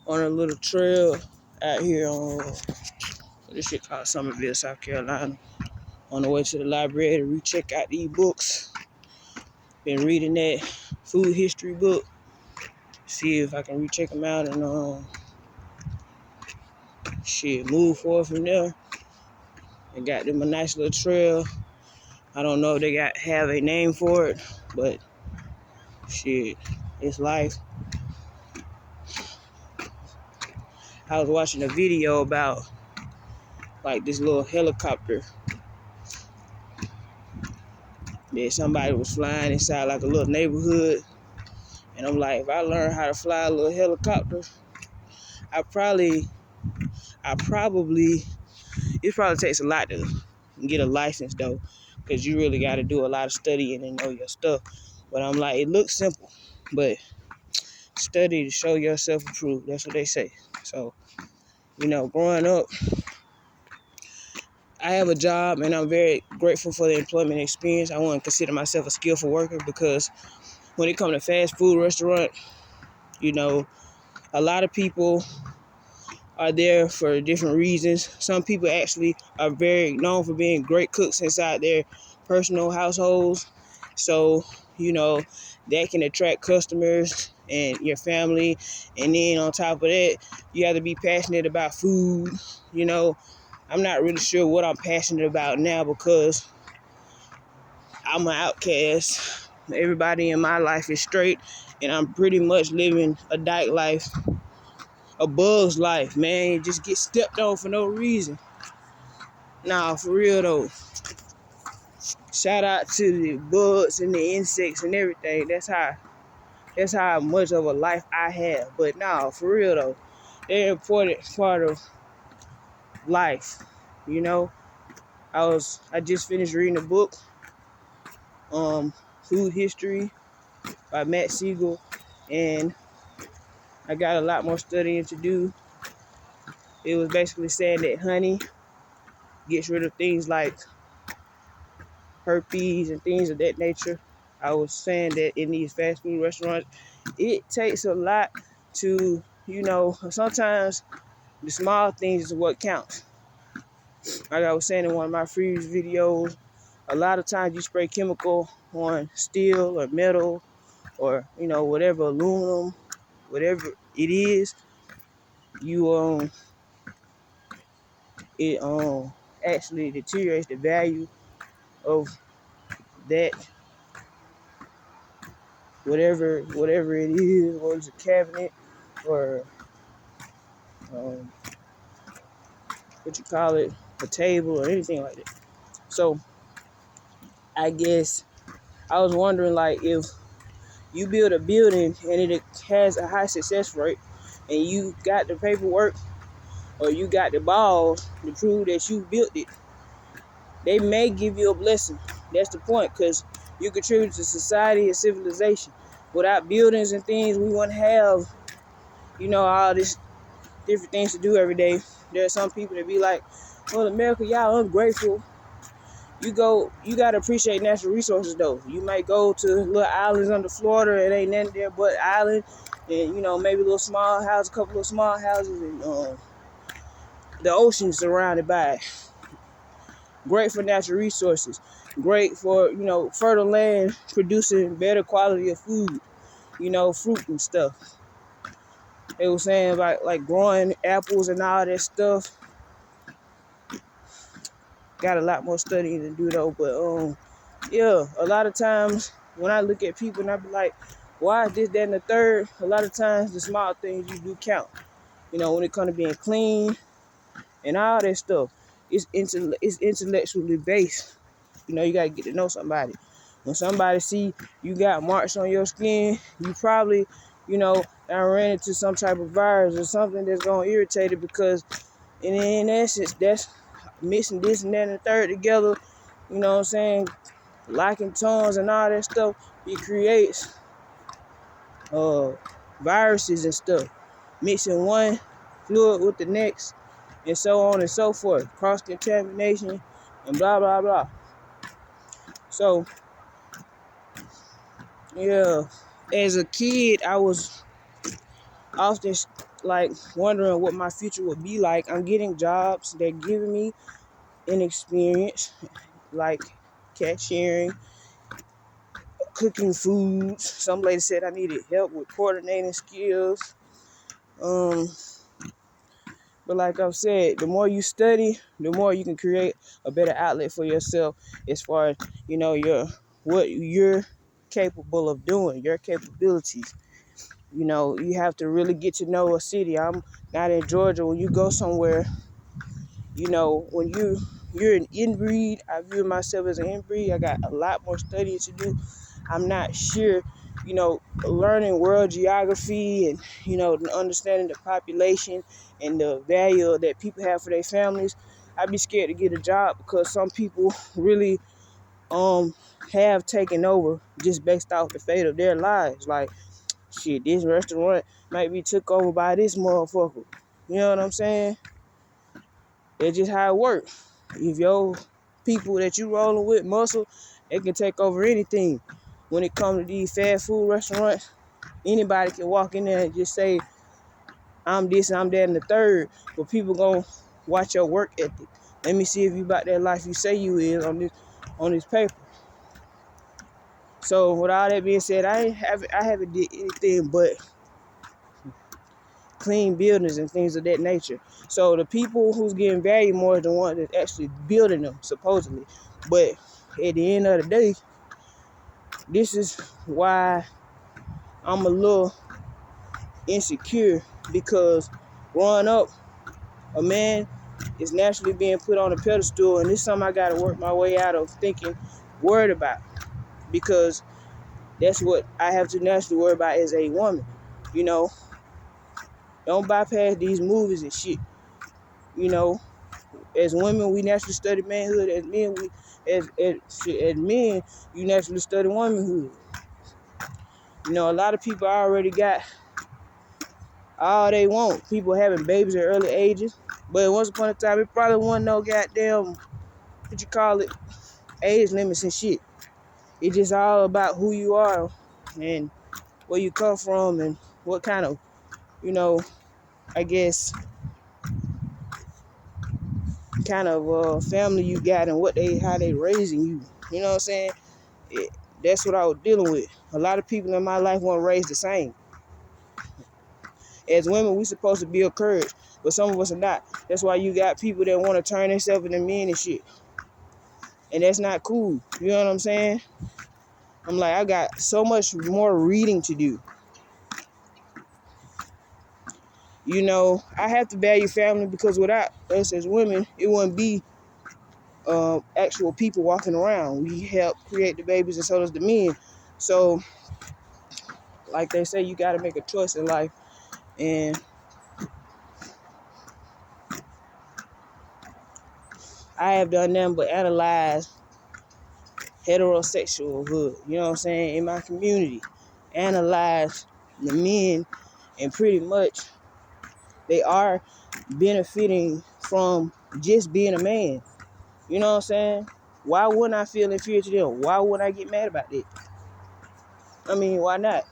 on a little trail out here on this shit called Summerville, South Carolina. On the way to the library to recheck out these books. Been reading that food history book. See if I can recheck them out and move forward from there. And got them a nice little trail. I don't know if they have a name for it, but shit, it's life. I was watching a video about like this little helicopter that somebody was flying inside like a little neighborhood. And I'm like, if I learn how to fly a little helicopter, it probably takes a lot to get a license though, because you really got to do a lot of studying and know your stuff. But I'm like, it looks simple, but study to show yourself approved. That's what they say. So, growing up, I have a job and I'm very grateful for the employment experience. I wouldn't consider myself a skillful worker because when it comes to fast food restaurant, a lot of people are there for different reasons. Some people actually are very known for being great cooks inside their personal households. So, that can attract customers and your family. And then on top of that, you have to be passionate about food. I'm not really sure what I'm passionate about now because I'm an outcast. Everybody in my life is straight, and I'm pretty much living a dyke life, a bug's life, man. You just get stepped on for no reason. Nah, for real though. Shout out to the bugs and the insects and everything. That's how much of a life I have. But nah, for real though, they're an important part of life. I just finished reading a book, Food History by Matt Siegel, and I got a lot more studying to do. It was basically saying that honey gets rid of things like herpes and things of that nature. I was saying that in these fast food restaurants, it takes a lot to, sometimes the small things is what counts. Like I was saying in one of my previous videos, a lot of times you spray chemical on steel or metal or, whatever, aluminum, whatever it is, it actually deteriorates the value of that whatever it is, or it's a cabinet or a table or anything like that. So I guess I was wondering, like, if you build a building and it has a high success rate and you got the paperwork or you got the balls to prove that you built it, they may give you a blessing. That's the point, because you contribute to society and civilization. Without buildings and things, we wouldn't have, all these different things to do every day. There are some people that be like, well, America, y'all ungrateful. You gotta appreciate natural resources though. You might go to little islands under Florida, it ain't nothing there but island, and maybe a little small house, a couple of small houses, and the ocean surrounded by it. Great for natural resources. Great for, fertile land producing better quality of food, fruit and stuff. They were saying about like growing apples and all that stuff. Got a lot more studying to do though, but yeah, a lot of times when I look at people and I be like, why is this, that, and the third? A lot of times the small things you do count. When it comes to being clean and all that stuff, it's intellectually based. You gotta get to know somebody. When somebody see you got marks on your skin, you probably, I ran into some type of virus or something that's gonna irritate it, because in essence, that's mixing this and that and the third together, you know what I'm saying, locking tongues and all that stuff, it creates viruses and stuff, mixing one fluid with the next, and so on and so forth, cross-contamination and blah, blah, blah. So, yeah, as a kid, I was often like wondering what my future would be like. I'm getting jobs that giving me an experience like cashiering, cooking foods. Some lady said I needed help with coordinating skills. Um, but like I've said, the more you study, the more you can create a better outlet for yourself as far as, your what you're capable of doing, your capabilities. You have to really get to know a city. I'm not in Georgia. When you go somewhere, when you're an inbreed, I view myself as an inbreed. I got a lot more studying to do. I'm not sure, learning world geography and, understanding the population and the value that people have for their families. I'd be scared to get a job because some people really have taken over just based off the fate of their lives. Like, shit, this restaurant might be took over by this motherfucker. You know what I'm saying? That's just how it works. If your people that you rolling with muscle, they can take over anything. When it comes to these fast food restaurants, anybody can walk in there and just say, I'm this, I'm that, and the third. But people gonna watch your work ethic. Let me see if you about that life you say you is on this paper. So with all that being said, I haven't did anything but clean buildings and things of that nature. So the people who's getting value more is the one that's actually building them, supposedly. But at the end of the day, this is why I'm a little insecure, because growing up, a man is naturally being put on a pedestal, and this is something I got to work my way out of thinking, worried about, because that's what I have to naturally worry about as a woman. Don't bypass these movies and shit. As women, we naturally study manhood. As men, as men, you naturally study womanhood. A lot of people already got all they want. People having babies at early ages. But once upon a time, it probably wasn't no goddamn, what you call it, age limits and shit. It's just all about who you are and where you come from and what kind of, I guess, kind of family you got and how they raising you. You know what I'm saying? That's what I was dealing with. A lot of people in my life weren't raised the same. As women, we supposed to build courage, but some of us are not. That's why you got people that want to turn themselves into men and shit. And that's not cool. You know what I'm saying? I'm like, I got so much more reading to do. I have to value family, because without us as women, it wouldn't be actual people walking around. We help create the babies, and so does the men. So, like they say, you got to make a choice in life. And I have done nothing but analyze heterosexual hood, you know what I'm saying, in my community. Analyze the men, and pretty much they are benefiting from just being a man. You know what I'm saying? Why wouldn't I feel inferior to them? Why wouldn't I get mad about that? I mean, why not?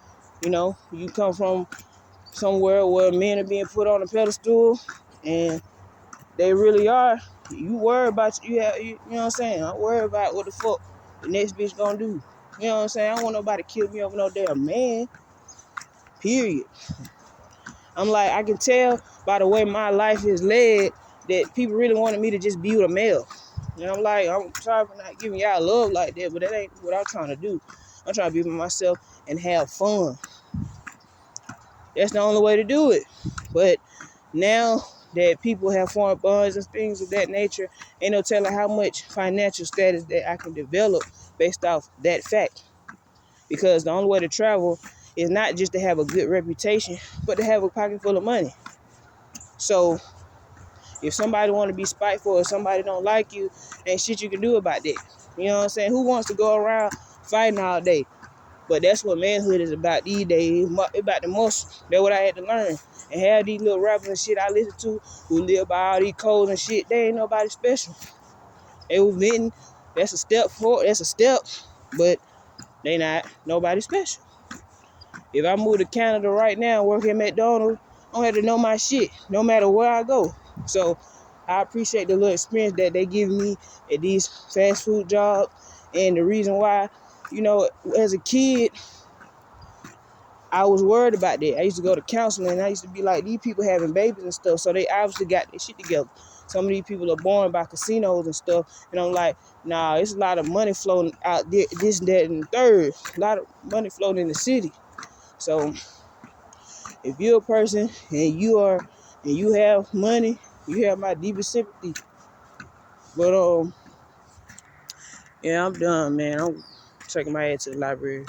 You come from somewhere where men are being put on a pedestal, and they really are. You worry about you know what I'm saying? I worry about what the fuck the next bitch gonna do. You know what I'm saying? I don't want nobody to kill me over no damn man. Period. I'm like, I can tell by the way my life is led that people really wanted me to just be with a male. And I'm like, I'm sorry for not giving y'all love like that, but that ain't what I'm trying to do. I'm trying to be with myself and have fun. That's the only way to do it. But now that people have formed bonds and things of that nature, ain't no telling how much financial status that I can develop based off that fact. Because the only way to travel is not just to have a good reputation, but to have a pocket full of money. So if somebody want to be spiteful or somebody don't like you, ain't shit you can do about that. You know what I'm saying? Who wants to go around fighting all day? But that's what manhood is about these days. It's about the muscle. That's what I had to learn. And have these little rappers and shit I listen to who live by all these codes and shit, they ain't nobody special. They was venting. That's a step forward. That's a step. But they not nobody special. If I move to Canada right now, work at McDonald's, I don't have to know my shit, no matter where I go. So I appreciate the little experience that they give me at these fast food jobs. And the reason why, as a kid, I was worried about that. I used to go to counseling, and I used to be like, these people having babies and stuff, so they obviously got their shit together. Some of these people are born by casinos and stuff, and I'm like, nah, it's a lot of money flowing out there, this, that, and the third. A lot of money flowing in the city. So if you're a person and you have money, you have my deepest sympathy. But yeah, I'm done, man. I'm taking my head to the library.